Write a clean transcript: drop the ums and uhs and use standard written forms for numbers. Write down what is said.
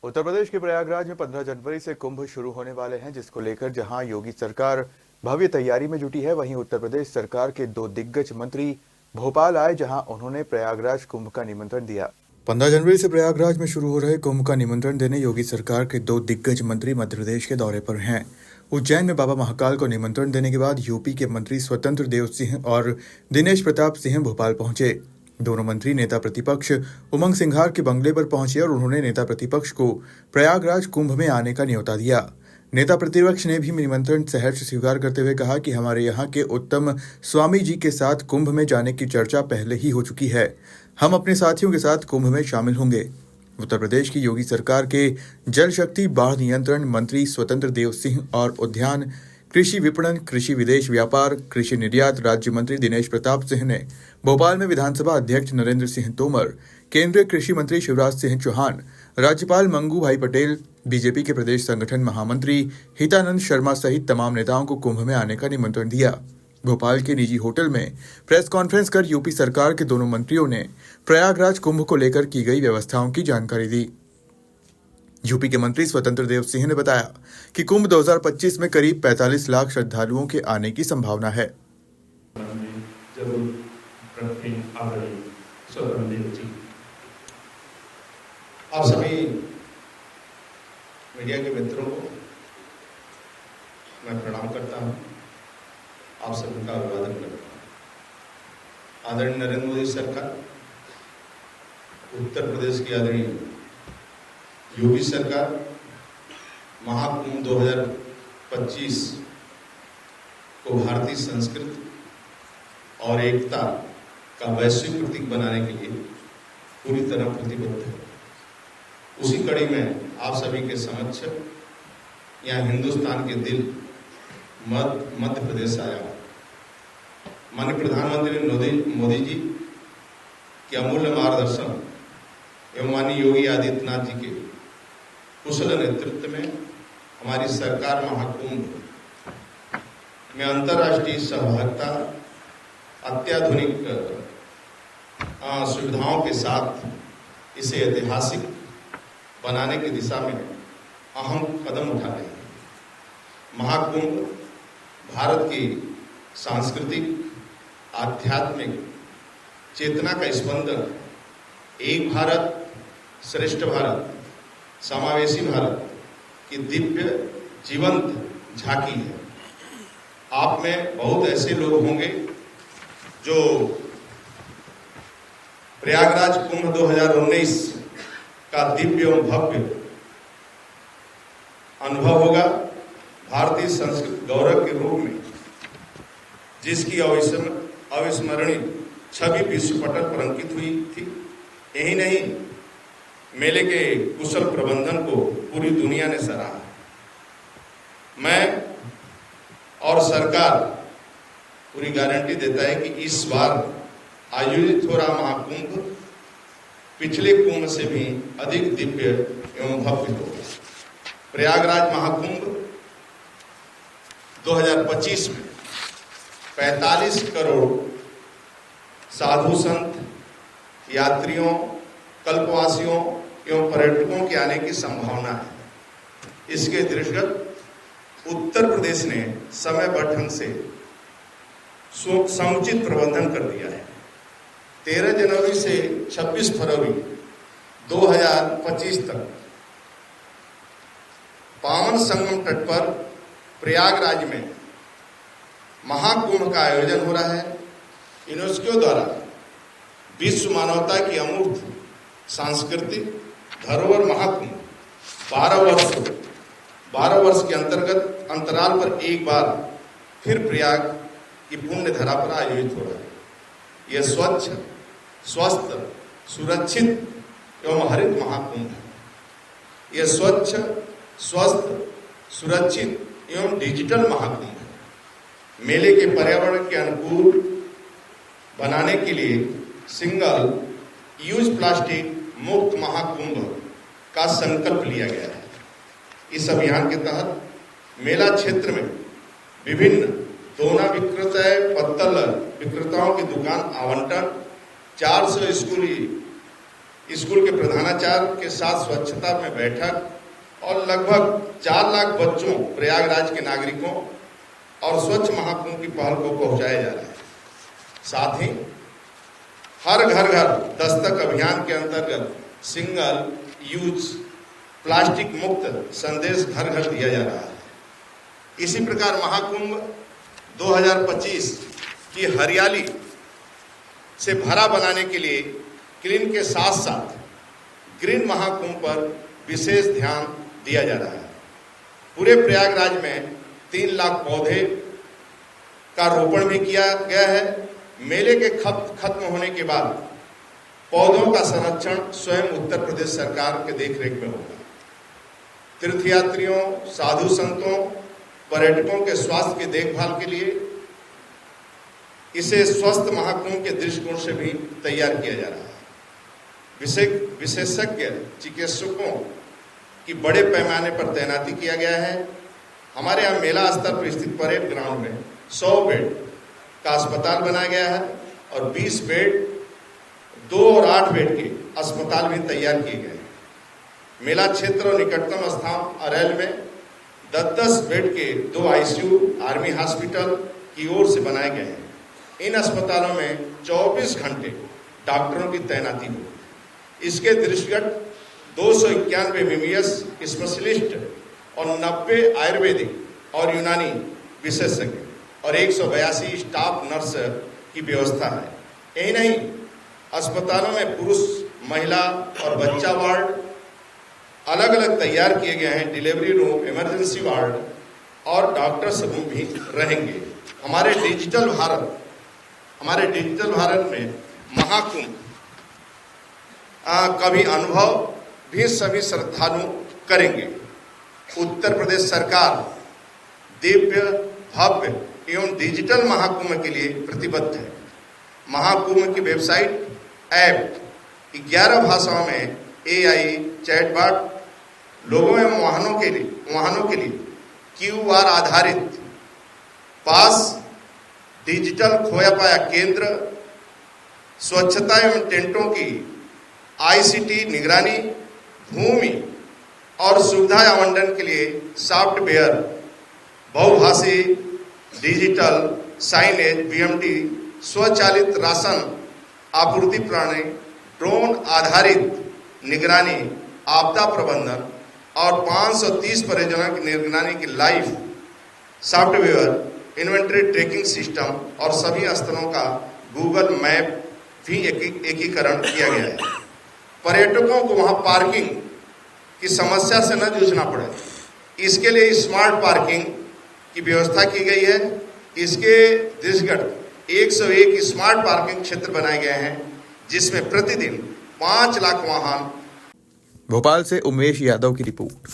उत्तर प्रदेश के प्रयागराज में 15 जनवरी से कुंभ शुरू होने वाले हैं, जिसको लेकर जहां योगी सरकार भव्य तैयारी में जुटी है, वहीं उत्तर प्रदेश सरकार के दो दिग्गज मंत्री भोपाल आए, जहां उन्होंने प्रयागराज कुंभ का निमंत्रण दिया। 15 जनवरी से प्रयागराज में शुरू हो रहे कुंभ का निमंत्रण देने योगी सरकार के दो दिग्गज मंत्री मध्य प्रदेश के दौरे पर हैं। उज्जैन में बाबा महाकाल को निमंत्रण देने के बाद यूपी के मंत्री स्वतंत्र देव सिंह और दिनेश प्रताप सिंह भोपाल पहुंचे। दोनों मंत्री नेता प्रतिपक्ष उमंग सिंघार के बंगले पर पहुंचे और उन्होंने नेता प्रतिपक्ष को प्रयागराज कुंभ में आने का न्योता दिया। नेता प्रतिपक्ष ने भी निमंत्रण सहर्ष स्वीकार करते हुए कहा कि हमारे यहाँ के उत्तम स्वामी जी के साथ कुंभ में जाने की चर्चा पहले ही हो चुकी है। हम अपने साथियों के साथ कुंभ में शामिल होंगे। उत्तर प्रदेश की योगी सरकार के जल शक्ति, बाढ़ नियंत्रण मंत्री स्वतंत्र देव सिंह और उद्यान, कृषि विपणन, कृषि विदेश व्यापार, कृषि निर्यात राज्य मंत्री दिनेश प्रताप सिंह ने भोपाल में विधानसभा अध्यक्ष नरेंद्र सिंह तोमर, केंद्रीय कृषि मंत्री शिवराज सिंह चौहान, राज्यपाल मंगू भाई पटेल, बीजेपी के प्रदेश संगठन महामंत्री हितानंद शर्मा सहित तमाम नेताओं को कुंभ में आने का निमंत्रण दिया। भोपाल के निजी होटल में प्रेस कॉन्फ्रेंस कर यूपी सरकार के दोनों मंत्रियों ने प्रयागराज कुंभ को लेकर की गई व्यवस्थाओं की जानकारी दी। यूपी के मंत्री स्वतंत्र देव सिंह ने बताया कि कुंभ 2025 में करीब 45 लाख श्रद्धालुओं के आने की संभावना है। आप सभी मीडिया के मित्रों को मैं प्रणाम करता हूं, आप सभी का अभिवादन करता हूं। आदरणीय नरेंद्र मोदी सरकार, उत्तर प्रदेश की आदरणीय योगी सरकार महाकुंभ 2025 को भारतीय संस्कृति और एकता का वैश्विक प्रतीक बनाने के लिए पूरी तरह प्रतिबद्ध है। उसी कड़ी में आप सभी के समक्ष यहाँ हिंदुस्तान के दिल मध्य प्रदेश आया हूँ। माननीय प्रधानमंत्री मोदी जी के अमूल्य मार्गदर्शन एवं माननीय योगी आदित्यनाथ जी के कुशल नेतृत्व में हमारी सरकार महाकुंभ में अंतर्राष्ट्रीय सहभागिता, अत्याधुनिक सुविधाओं के साथ इसे ऐतिहासिक बनाने की दिशा में अहम कदम उठा रही है। महाकुंभ भारत की सांस्कृतिक, आध्यात्मिक चेतना का स्पंदन, एक भारत श्रेष्ठ भारत, समावेशी भारत की दिव्य जीवंत झांकी है। आप में बहुत ऐसे लोग होंगे जो प्रयागराज कुंभ 2019 का दिव्य एवं भव्य अनुभव होगा। भारतीय संस्कृति गौरव के रूप में जिसकी अविस्मरणीय छवि विश्व पटल पर अंकित हुई थी। यही नहीं, मेले के कुशल प्रबंधन को पूरी दुनिया ने सराहा। मैं और सरकार पूरी गारंटी देता है कि इस बार आयोजित हो रहा महाकुंभ पिछले कुंभ से भी अधिक दिव्य एवं भव्य होगा। प्रयागराज महाकुंभ 2025 में 45 करोड़ साधु संत, यात्रियों, कल्पवासियों एवं पर्यटकों के आने की संभावना है। इसके दृष्टिगत उत्तर प्रदेश ने समयबद्ध ढंग से समुचित प्रबंधन कर दिया है। 13 जनवरी से 26 फरवरी 2025 तक पावन संगम तट पर प्रयागराज में महाकुंभ का आयोजन हो रहा है। यूनेस्को द्वारा विश्व मानवता की अमूर्त सांस्कृतिक धरोहर महाकुंभ 12 वर्ष के अंतराल पर एक बार फिर प्रयाग की पुण्य धरा पर आयोजित हो रहा है। यह स्वच्छ, स्वस्थ, सुरक्षित एवं हरित महाकुंभ है। यह स्वच्छ, स्वस्थ, सुरक्षित एवं डिजिटल महाकुंभ है। मेले के पर्यावरण के अनुकूल बनाने के लिए सिंगल यूज प्लास्टिक मुक्त महाकुंभ का संकल्प लिया गया है। इस अभियान के तहत मेला क्षेत्र में विभिन्न दोना विक्रेता, पत्तल विक्रेताओं की दुकान आवंटन, 400 स्कूली स्कूल के प्रधानाचार्य के साथ स्वच्छता में बैठक और लगभग 4 लाख बच्चों प्रयागराज के नागरिकों और स्वच्छ महाकुंभ की पहल को पहुंचाया जा रहा है। साथ ही हर घर घर दस्तक अभियान के अंतर्गत सिंगल यूज प्लास्टिक मुक्त संदेश घर घर दिया जा रहा है। इसी प्रकार महाकुंभ 2025 की हरियाली से भरा बनाने के लिए क्लीन के साथ साथ ग्रीन महाकुंभ पर विशेष ध्यान दिया जा रहा है। पूरे प्रयागराज में 3 लाख पौधे का रोपण भी किया गया है। मेले के खत्म होने के बाद पौधों का संरक्षण स्वयं उत्तर प्रदेश सरकार के देखरेख में होगा। तीर्थयात्रियों, साधु संतों, पर्यटकों के स्वास्थ्य की देखभाल के लिए इसे स्वस्थ महाकुंभ के दृष्टिकोण से भी तैयार किया जा रहा है। विशेषज्ञ चिकित्सकों की बड़े पैमाने पर तैनाती किया गया है। हमारे यहाँ मेला स्तर पर स्थित परेड ग्राउंड में 100 बेड का अस्पताल बनाया गया है और 20 बेड 2 और 8 बेड के अस्पताल भी तैयार किए गए हैं। मेला क्षेत्र और निकटतम स्थान अरैल में 10-10 बेड के 2 आईसीयू आर्मी हॉस्पिटल की ओर से बनाए गए हैं। इन अस्पतालों में 24 घंटे डॉक्टरों की तैनाती होगी। इसके दृष्टिगत 291 एमबीबीएस स्पेशलिस्ट और 90 आयुर्वेदिक और यूनानी विशेषज्ञ और 182 स्टाफ नर्स की व्यवस्था है। यही नहीं, अस्पतालों में पुरुष, महिला और बच्चा वार्ड अलग अलग तैयार किए गए हैं। डिलीवरी रूम, इमरजेंसी वार्ड और डॉक्टर्स रूम भी रहेंगे। हमारे डिजिटल भारत में महाकुंभ का भी अनुभव भी सभी श्रद्धालु करेंगे। उत्तर प्रदेश सरकार दिव्य, भव्य एवं डिजिटल महाकुंभ के लिए प्रतिबद्ध है। महाकुंभ की वेबसाइट, ऐप 11 भाषाओं में AI चैटबॉट, लोगों एवं वाहनों के लिए QR आधारित पास, डिजिटल खोया पाया केंद्र, स्वच्छता एवं टेंटों की ICT निगरानी, भूमि और सुविधा आवंटन के लिए सॉफ्टवेयर, बहुभाषी डिजिटल साइनेज, BMT, स्वचालित राशन आपूर्ति प्रणाली, ड्रोन आधारित निगरानी, आपदा प्रबंधन और 530 परियोजना की निगरानी की live software, inventory tracking system और सभी स्तरों का गूगल मैप भी एकीकरण किया गया है। पर्यटकों को वहां पार्किंग की समस्या से न जूझना पड़े, इसके लिए स्मार्ट पार्किंग की व्यवस्था की गई है। इसके दृष्टिगत 101 स्मार्ट पार्किंग क्षेत्र बनाए गए हैं, जिसमें प्रतिदिन 5 लाख वाहन। भोपाल से उमेश यादव की रिपोर्ट।